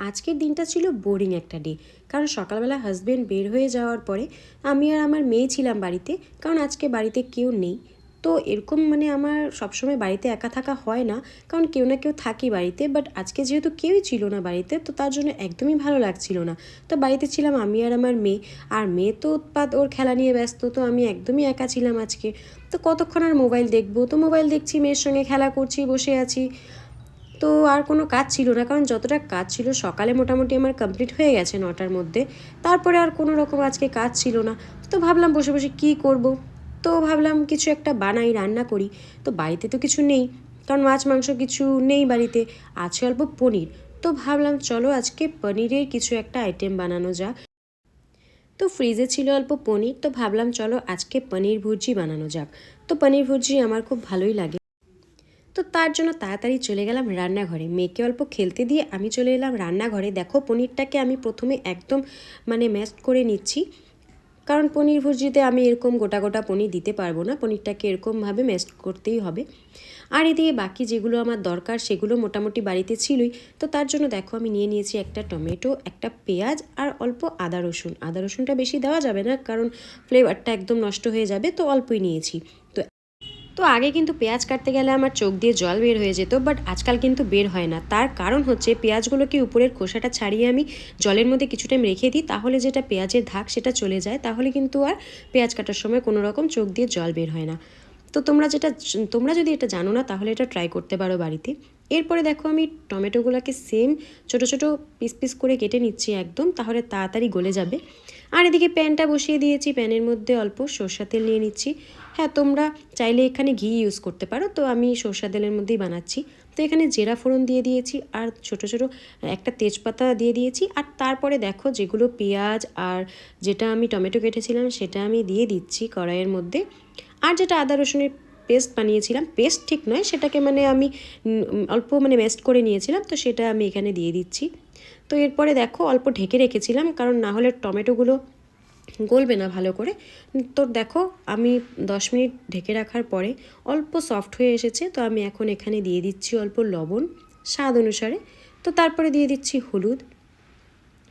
আজকের দিনটা ছিল বোরিং একটা ডে, কারণ সকালবেলা হাজব্যান্ড বের হয়ে যাওয়ার পরে আমি আর আমার মেয়ে ছিলাম বাড়িতে। কারণ আজকে বাড়িতে কেউ নেই, তো এরকম মানে আমার সবসময় বাড়িতে একা থাকা হয় না, কারণ কেউ না কেউ থাকি বাড়িতে। বাট আজকে যেহেতু কেউই ছিল না বাড়িতে, তো তার জন্য একদমই ভালো লাগছিল না। তো বাড়িতে ছিলাম আমি আর আমার মেয়ে, আর মেয়ে তো উৎপাত, ওর খেলা নিয়ে ব্যস্ত, তো আমি একদমই একা ছিলাম আজকে। তো কতক্ষণ আর মোবাইল দেখবো, তো মোবাইল দেখছি, মেয়ের সঙ্গে খেলা করছি, বসে আছি। তো আর কোনো কাজ ছিল না, কারণ যতটা কাজ ছিল সকালে মোটামুটি আমার কমপ্লিট হয়ে গেছে 9টার মধ্যে। তারপরে আর কোনো রকম আজকে কাজ ছিল না। তো ভাবলাম বসে বসে কী করব। তো ভাবলাম কিছু একটা বানাই, রান্না করি। তো বাড়িতে তো কিছু নেই, কারণ মাছ মাংস কিছু নেই বাড়িতে, আছে অল্প পনির। তো ভাবলাম চলো আজকে পনিরের কিছু একটা আইটেম বানানো যাক। তো ফ্রিজে ছিল অল্প পনির, তো ভাবলাম চলো আজকে পনির ভুর্জি বানানো যাক। তো পনির ভুর্জি আমার খুব ভালোই লাগে। তো তার জন্য তাড়াতাড়ি চলে গেলাম রান্নাঘরে, মেয়েকে অল্প খেলতে দিয়ে আমি চলে এলাম রান্নাঘরে। দেখো পনিরটাকে আমি প্রথমে একদম মানে ম্যাশ করে নিচ্ছি, কারণ পনির ভুর্জিতে আমি এরকম গোটা গোটা পনির দিতে পারবো না, পনিরটাকে এরকমভাবে ম্যাশ করতেই হবে। আর এদিকে বাকি যেগুলো আমার দরকার সেগুলো মোটামুটি বাড়িতে ছিলই। তো তার জন্য দেখো আমি নিয়ে নিয়েছি একটা টমেটো, একটা পেঁয়াজ আর অল্প আদা রসুন। আদা রসুনটা বেশি দেওয়া যাবে না, কারণ ফ্লেভারটা একদম নষ্ট হয়ে যাবে, তো অল্পই নিয়েছি। তো তো আগে কিন্তু পেঁয়াজ কাটতে গেলে আমার চোখ দিয়ে জল বের হয়ে যেত, বাট আজকাল কিন্তু বের হয় না। তার কারণ হচ্ছে পেঁয়াজগুলোকে উপরের খোসাটা ছাড়িয়ে আমি জলের মধ্যে কিছু টাইম রেখে দিই, তাহলে যেটা পেঁয়াজের ধাক সেটা চলে যায়, তাহলে কিন্তু আর পেঁয়াজ কাটার সময় কোনো রকম চোখ দিয়ে জল বের হয় না। তো তোমরা যদি এটা জানো না, তাহলে এটা ট্রাই করতে পারো বাড়িতে। এরপরে দেখো আমি টমেটোগুলোকে সেম ছোট ছোট পিস পিস করে কেটে নিচ্ছি একদম, তাহলে তাড়াতাড়ি গলে যাবে। আর এদিকে প্যানটা বসিয়ে দিয়েছি, প্যানের মধ্যে অল্প সরষা তেল নিয়ে নিচ্ছি। হ্যাঁ, তোমরা চাইলে এখানে ঘি ইউজ করতে পারো, তো আমি সরষা তেলের মধ্যেই বানাচ্ছি। তো এখানে জিরা ফোড়ন দিয়ে দিয়েছি, আর ছোট ছোট একটা তেজপাতা দিয়ে দিয়েছি। আর তারপরে দেখো যেগুলো পেঁয়াজ আর যেটা আমি টমেটো কেটেছিলাম সেটা আমি দিয়ে দিচ্ছি কড়াইয়ের মধ্যে। আর যেটা আদা রসুনের পেস্ট বানিয়েছিলাম, পেস্ট ঠিক নয়, সেটাকে মানে আমি অল্প মানে ম্যাশড করে নিয়েছিলাম, তো সেটা আমি এখানে দিয়ে দিচ্ছি। তো এরপরে দেখো অল্প ঢেকে রেখেছিলাম, কারণ না হলে টমেটোগুলো গলবে না ভালো করে। তো দেখো আমি 10 মিনিট ঢেকে রাখার পরে অল্প সফট হয়ে এসেছে, তো আমি এখন এখানে দিয়ে দিচ্ছি অল্প লবণ স্বাদ অনুসারে। তো তারপরে দিয়ে দিচ্ছি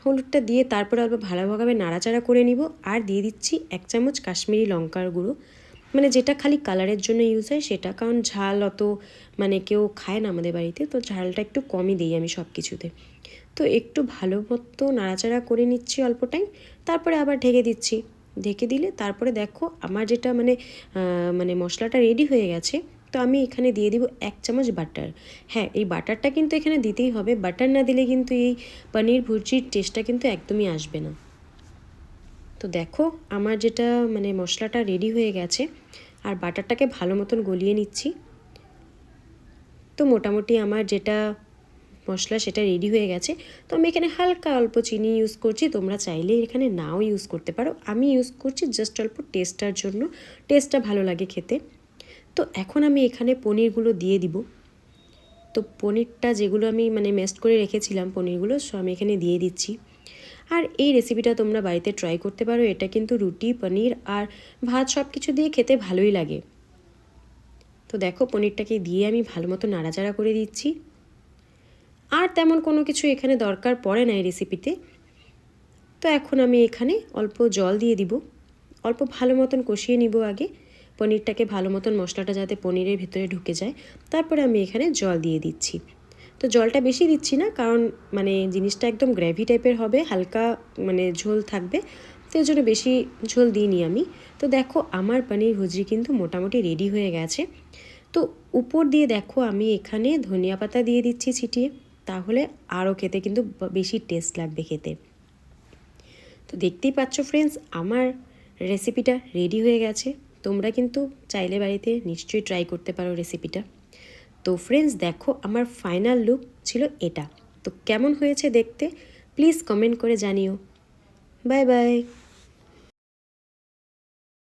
হলুদটা দিয়ে তারপরে অল্প ভালোভাবে নাড়াচাড়া করে নিব। আর দিয়ে দিচ্ছি 1 চামচ কাশ্মীরি লঙ্কার গুঁড়ো, মানে যেটা খালি কালারের জন্য ইউজ হয় সেটা, কারণ ঝাল অত মানে কেউ খায় না আমাদের বাড়িতে, তো ঝালটা একটু কমই দিই আমি সব কিছুতে। তো একটু ভালো মতো নাড়াচাড়া করে নিচ্ছি অল্প টাইম, তারপরে আবার ঢেকে দিচ্ছি। ঢেকে দিলে তারপরে দেখো আমার যেটা মানে মশলাটা রেডি হয়ে গেছে। তো আমি এখানে দিয়ে দিব 1 চামচ বাটার। হ্যাঁ, এই বাটারটা কিন্তু এখানে দিতেই হবে, বাটার না দিলে কিন্তু এই পনির ভুর্জির টেস্টটা কিন্তু একদমই আসবে না। তো দেখো আমার যেটা মানে মশলাটা রেডি হয়ে গেছে, আর বাটারটাকে ভালো মতন গলিয়ে নিচ্ছি। তো মোটামুটি আমার যেটা মশলা সেটা রেডি হয়ে গেছে। তো আমি এখানে হালকা অল্প চিনি ইউজ করছি, তোমরা চাইলে এখানে নাও ইউজ করতে পারো, আমি ইউজ করছি জাস্ট অল্প টেস্টটার জন্য, টেস্টটা ভালো লাগে খেতে। তো এখন আমি এখানে পনিরগুলো দিয়ে দিব। তো পনিরটা যেগুলো আমি মানে ম্যাশ করে রেখেছিলাম পনিরগুলো, সো আমি এখানে দিয়ে দিচ্ছি। আর এই রেসিপিটা তোমরা বাড়িতে ট্রাই করতে পারো, এটা কিন্তু রুটি, পনির আর ভাত সব কিছু দিয়ে খেতে ভালোই লাগে। তো দেখো পনিরটাকে দিয়ে আমি ভালো মতো নাড়াচাড়া করে দিচ্ছি। আর তেমন কোনো কিছু এখানে দরকার পড়ে না এই রেসিপিতে। তো এখন আমি এখানে অল্প জল দিয়ে দিব, অল্প ভালো মতন কষিয়ে নিব আগে পনিরটাকে, ভালো মতন মশলাটা যাতে পনিরের ভিতরে ঢুকে যায়। তারপরে আমি এখানে জল দিয়ে দিচ্ছি। তো জলটা বেশি দিচ্ছি না, কারণ মানে জিনিসটা একদম গ্রেভি টাইপের হবে, হালকা মানে ঝোল থাকবে, তো এর জন্য বেশি ঝোল দিইনি আমি। তো দেখো আমার পনির ভুজি কিন্তু মোটামুটি রেডি হয়ে গেছে। তো উপর দিয়ে দেখো আমি এখানে ধনিয়া পাতা দিয়ে দিচ্ছি ছিটিয়ে, তাহলে আরও খেতে কিন্তু বেশি টেস্ট লাগবে খেতে। তো দেখতেই পাচ্ছ ফ্রেন্ডস, আমার রেসিপিটা রেডি হয়ে গেছে। তোমরা কিন্তু চাইলে বাড়িতে নিশ্চয়ই ট্রাই করতে পারো রেসিপিটা। তো ফ্রেন্ডস দেখো আমার ফাইনাল লুক ছিল এটা। তো কেমন হয়েছে দেখতে প্লিজ কমেন্ট করে জানিও। Bye bye.